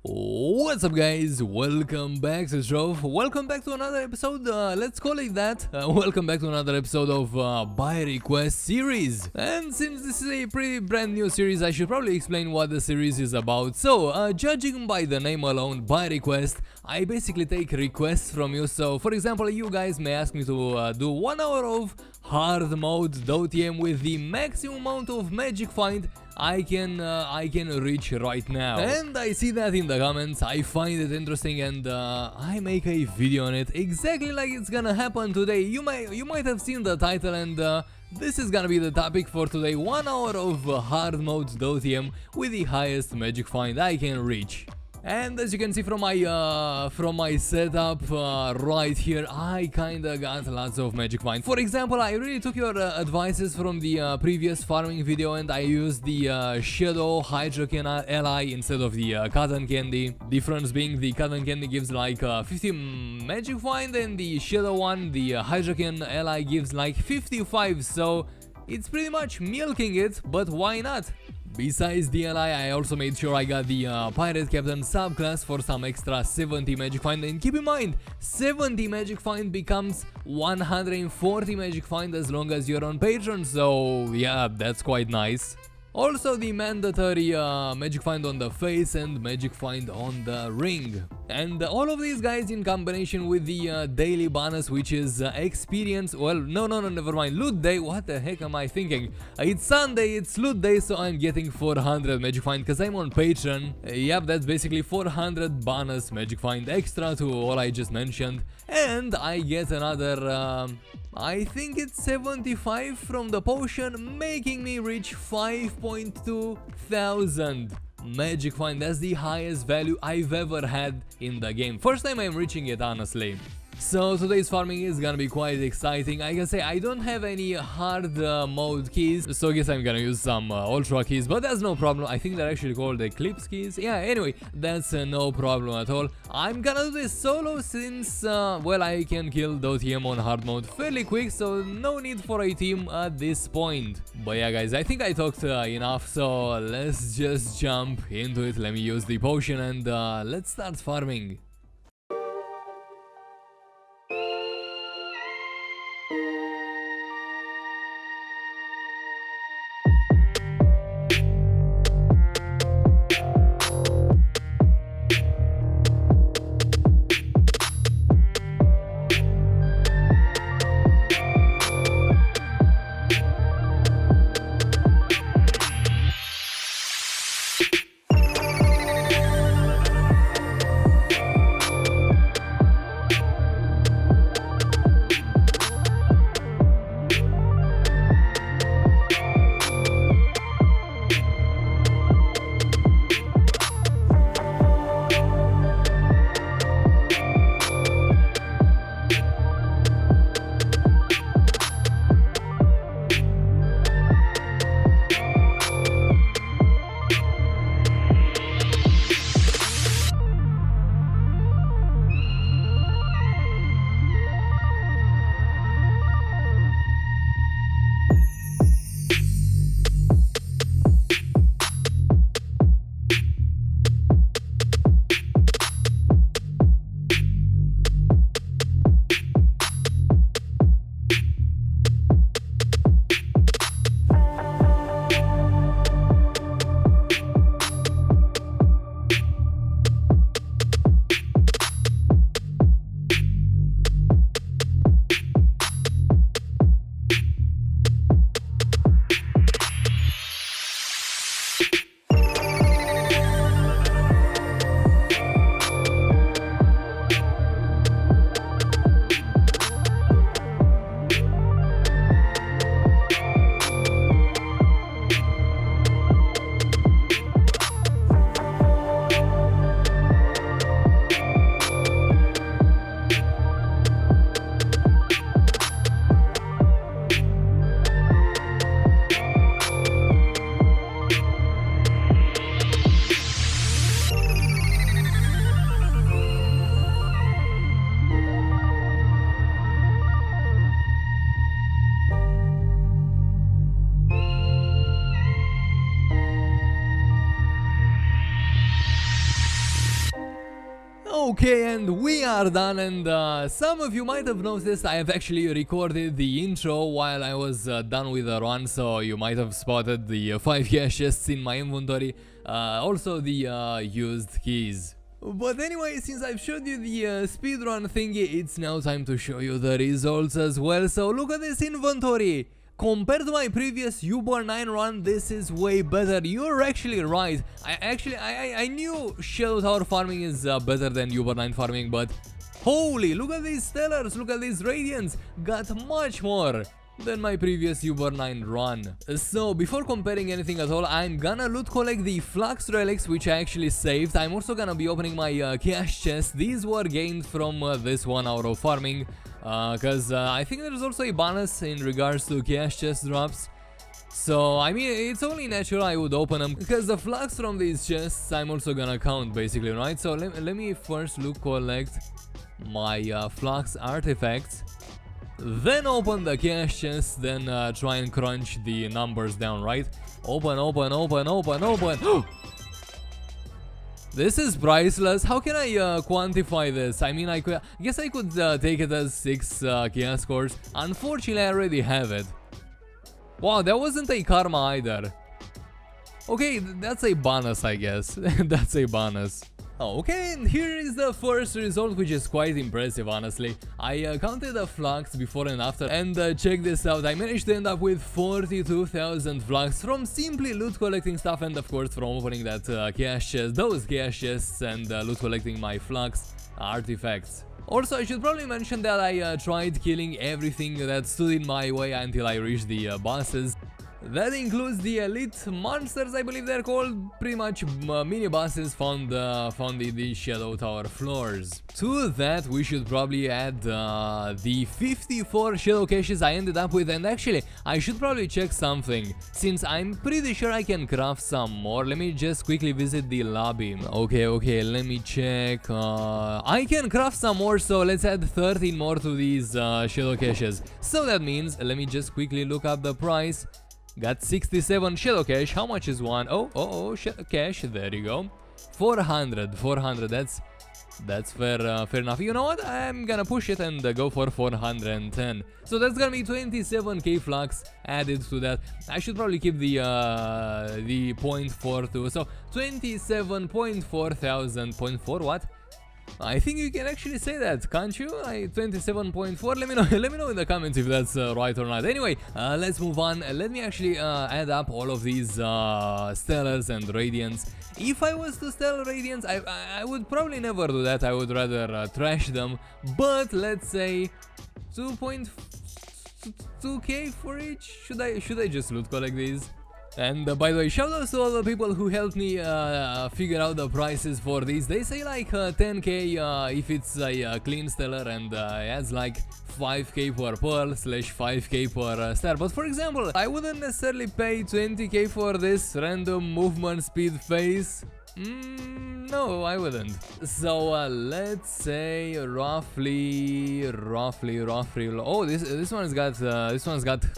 What's up guys, welcome back to Trove, welcome back to another episode, let's call it that, welcome back to another episode of Buy Request series. And since this is a pretty brand new series, I should probably explain what the series is about. So, judging by the name alone, Buy Request, I basically take requests from you. So, for example, you guys may ask me to do 1 hour of hard mode DotM with the maximum amount of magic find I can reach right now. And I see that in the comments, I find it interesting, and I make a video on it exactly like it's gonna happen today. You might have seen the title, and this is gonna be the topic for today. 1 hour of hard mode DotM with the highest magic find I can reach. And as you can see from my setup right here, I kinda got lots of magic find. For example, I really took your advices from the previous farming video, and I used the Shadow Hydrogen ally instead of the Cotton Candy. Difference being the Cotton Candy gives like 50 magic find, and the Shadow one, the Hydrogen ally, gives like 55. So it's pretty much milking it, but why not? Besides the ally, I also made sure I got the Pirate Captain subclass for some extra 70 magic find. And keep in mind, 70 magic find becomes 140 magic find as long as you're on Patreon, so yeah, that's quite nice. Also the mandatory magic find on the face and magic find on the ring. And all of these guys in combination with the daily bonus, which is experience, well, no, never mind, loot day. What the heck am I thinking? It's Sunday, it's loot day, so I'm getting 400 magic find because I'm on Patreon. Yep, that's basically 400 bonus magic find extra to all I just mentioned. And I get another I think it's 75 from the potion, making me reach 5.2 thousand magic find. That's the highest value I've ever had in the game. First time I'm reaching it, honestly. So today's farming is gonna be quite exciting. I can say I don't have any hard mode keys, so I guess I'm gonna use some ultra keys, but that's no problem. I think they're actually called Eclipse keys. Yeah, anyway, that's no problem at all. I'm gonna do this solo since, well, I can kill DotM on hard mode fairly quick, so no need for a team at this point. But yeah, guys, I think I talked enough, so let's just jump into it. Let me use the potion and let's start farming. Okay, and we are done, and some of you might have noticed I have actually recorded the intro while I was done with the run, so you might have spotted the 5 cash chests in my inventory, also the used keys. But anyway, since I've showed you the speedrun thingy, it's now time to show you the results as well. So look at this inventory! Compared to my previous Uber 9 run, this is way better. You're actually right. I knew Shadow Tower farming is better than Uber 9 farming, but holy, look at these stellars, look at these radiants. Got much more than my previous Uber 9 run. So before comparing anything at all, I'm gonna loot collect the Flux relics, which I actually saved. I'm also gonna be opening my cash chest. These were gained from this 1 hour of farming, because I think there's also a bonus in regards to cash chest drops. So I mean, it's only natural I would open them, because the flux from these chests I'm also gonna count basically, right? So let me first loot collect my flux artifacts, then open the cash chest, then try and crunch the numbers down, right? Open. This is priceless. How can I quantify this? I mean, I guess I could take it as 6 chaos cores. Unfortunately, I already have it. Wow, that wasn't a karma either. Okay, that's a bonus, I guess. That's a bonus. Okay, and here is the first result, which is quite impressive, honestly. I counted the flux before and after, and check this out. I managed to end up with 42,000 flux from simply loot collecting stuff, and of course from opening that cash chest, those cash chests, and loot collecting my flux artifacts. Also, I should probably mention that I tried killing everything that stood in my way until I reached the bosses. That includes the elite monsters, I believe they're called, pretty much mini bosses found in the Shadow Tower floors. To that, we should probably add the 54 shadow caches I ended up with, and actually, I should probably check something, since I'm pretty sure I can craft some more. Let me just quickly visit the lobby. Okay, let me check. I can craft some more, so let's add 13 more to these shadow caches. So that means, let me just quickly look up the price. Got 67 shadow cache. How much is one? Oh, shadow cache. There you go. 400. That's fair enough. You know what? I'm gonna push it and go for 410. So that's gonna be 27k flux added to that. I should probably keep the 0.42. So 27.4 thousand. 0.4 what? I think you can actually say that, can't you? 27.4. Let me know in the comments if that's right or not. Anyway, let's move on. Let me actually add up all of these stellars and radiants. If I was to stellar radiants, I would probably never do that. I would rather trash them. But let's say 2.2k for each. Should I just loot collect these? And by the way, shout out to all the people who helped me figure out the prices for these. They say like 10k if it's a clean stellar, and adds like 5k per pearl / 5k per star. But for example, I wouldn't necessarily pay 20k for this random movement speed face. No, I wouldn't. So let's say roughly. Oh, this one's got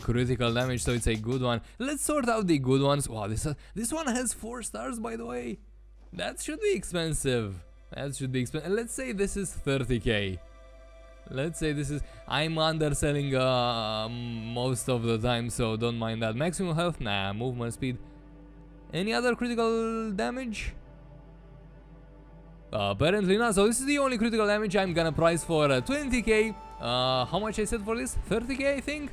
critical damage, so it's a good one. Let's sort out the good ones. Wow, this one has 4 stars, by the way. That should be expensive. Let's say this is 30k. Let's say this is. I'm underselling most of the time, so don't mind that. Maximum health, nah. Movement speed. Any other critical damage? Apparently not. So this is the only critical damage I'm gonna price for 20k. How much I said for this? 30k, I think.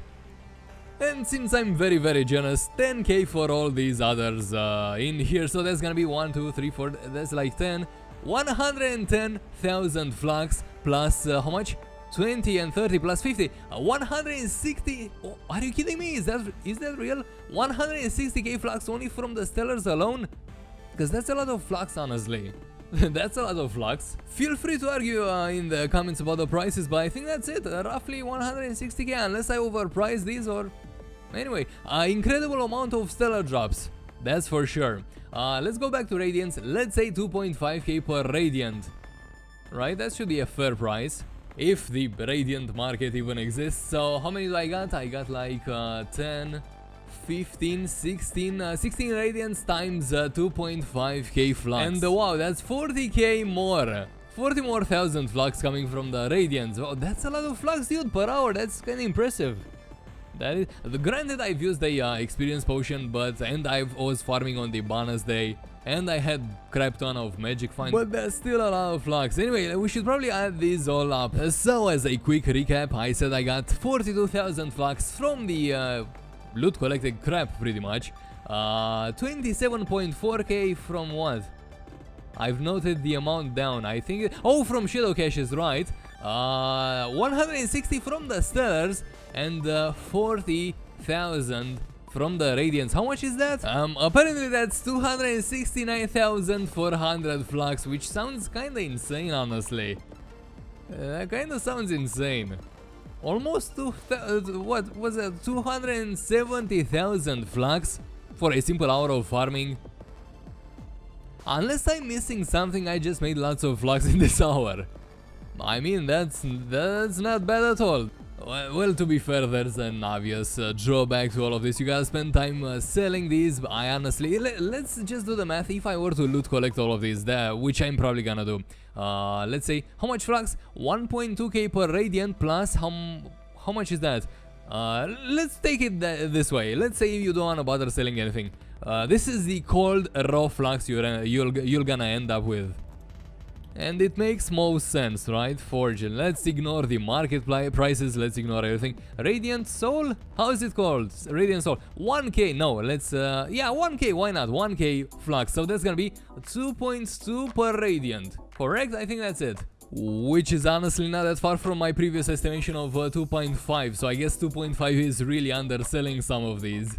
And since I'm very generous, 10k for all these others in here. So that's gonna be 1, 2, 3, 4. That's like 10. 110,000 flux plus how much? 20 and 30 plus 50. 160. Oh, are you kidding me? Is that real? 160k flux only from the stellars alone? Because that's a lot of flux, honestly. That's a lot of flux. Feel free to argue in the comments about the prices, but I think that's it. Roughly 160k, unless I overprice these or... Anyway, incredible amount of stellar drops. That's for sure. Let's go back to radiants. Let's say 2.5k per radiant. Right, that should be a fair price. If the radiant market even exists. So how many do I got? I got like 10... 15, 16 radiants times 2.5k flux. And wow, that's 40k more. 40 more thousand flux coming from the radiance. Oh, that's a lot of flux, dude, per hour. That's kind of impressive. That is, granted, I've used the experience potion, and I was farming on the bonus day, and I had crap ton of magic find, but there's still a lot of flux. Anyway, we should probably add these all up. So as a quick recap, I said I got 42,000 flux from the loot collected crap, pretty much. 27.4k from what? I've noted the amount down. I think from shadow caches, right? 160 from the stellars and 40,000 from the radiance. How much is that? Apparently that's 269,400 flux, which sounds kinda insane, honestly. Kinda sounds insane. Almost what was it? 270,000 flux for a simple hour of farming. Unless I'm missing something, I just made lots of flux in this hour. I mean, that's not bad at all. Well, to be fair, there's an obvious drawback to all of this. You gotta spend time selling these. I honestly, let's just do the math. If I were to loot collect all of these, which I'm probably gonna do, let's say, how much flux? 1.2k per radiant plus how much is that? Let's take it this way. Let's say you don't wanna bother selling anything. This is the cold raw flux you're gonna end up with. And it makes most sense, right? Forge. Let's ignore the market prices. Let's ignore everything. Radiant Soul? How is it called? Radiant Soul. 1k. No, let's... yeah, 1k. Why not? 1k flux. So that's gonna be 2.2 per radiant. Correct? I think that's it. Which is honestly not that far from my previous estimation of 2.5. So I guess 2.5 is really underselling some of these.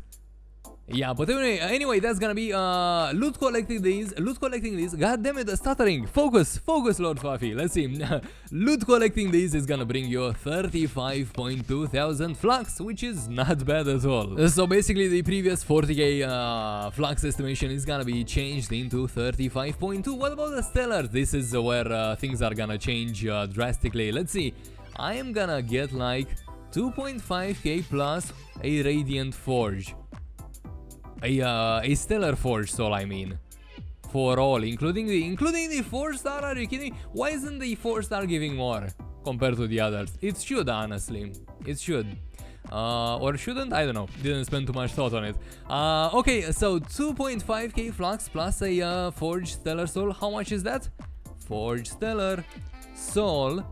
Yeah, but anyway, that's gonna be loot collecting these. God damn it, stuttering. Focus, Lord Fafy. Let's see. Loot collecting these is gonna bring you 35.2 thousand flux, which is not bad at all. So basically, the previous 40k flux estimation is gonna be changed into 35.2. What about the stellars? This is where things are gonna change drastically. Let's see. I am gonna get like 2.5k plus a radiant forge. A stellar forge soul, I mean, for all, including the 4-star. Are you kidding? Why isn't the 4-star giving more compared to the others? It should, honestly. It should. Or shouldn't? I don't know. Didn't spend too much thought on it. Okay, so 2.5k flux plus a forged stellar soul. How much is that? Forged stellar soul.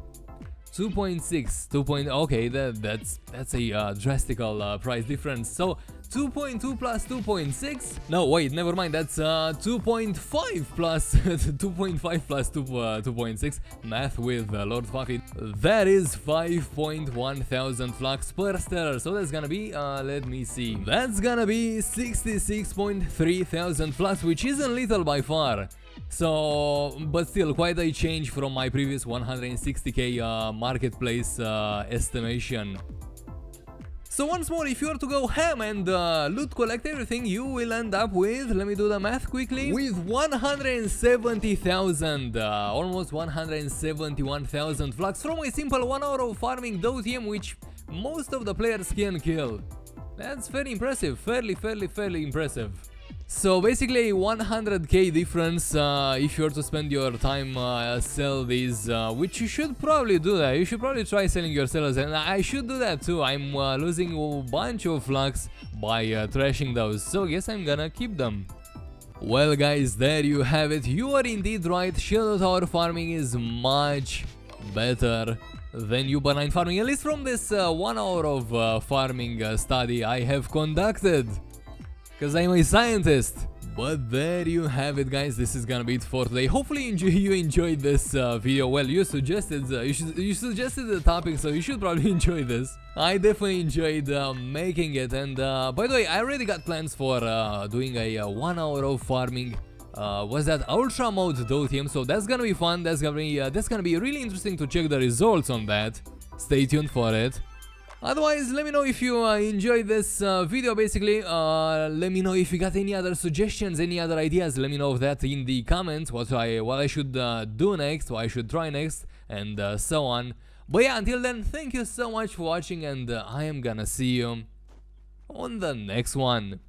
2.6. Okay, that's a drastical price difference. So 2.2 plus 2.6. No, wait, never mind. That's 2.5 plus 2.5 plus 2.6. Math with Lord Fafy. That is 5.1 thousand flux per stellar. So that's gonna be let me see. That's gonna be 66.3 thousand flux, which isn't little by far. So, but still quite a change from my previous 160k marketplace estimation. So once more, if you were to go ham and loot collect everything, you will end up with, let me do the math quickly, with 170,000, almost 171,000 flux from a simple 1 hour of farming DotM, which most of the players can kill. That's very impressive, fairly impressive. So basically 100k difference if you were to spend your time sell these, which you should probably do that. You should probably try selling your sellers, and I should do that too. I'm losing a bunch of flux by trashing those, so I guess I'm gonna keep them. Well guys, there you have it. You are indeed right. Shadow Tower farming is much better than U-Banine farming, at least from this 1 hour of farming study I have conducted. Because I'm a scientist. But there you have it, guys. This is gonna be it for today. Hopefully you enjoyed this video. Well, you suggested the topic, so you should probably enjoy this. I definitely enjoyed making it. And by the way, I already got plans for doing a 1 hour of farming. Was that ultra mode DotM? So that's gonna be fun. That's gonna be really interesting to check the results on that. Stay tuned for it. Otherwise, let me know if you enjoyed this video, basically. Let me know if you got any other suggestions, any other ideas. Let me know that in the comments, what I should do next, what I should try next, and so on. But yeah, until then, thank you so much for watching, and I am gonna see you on the next one.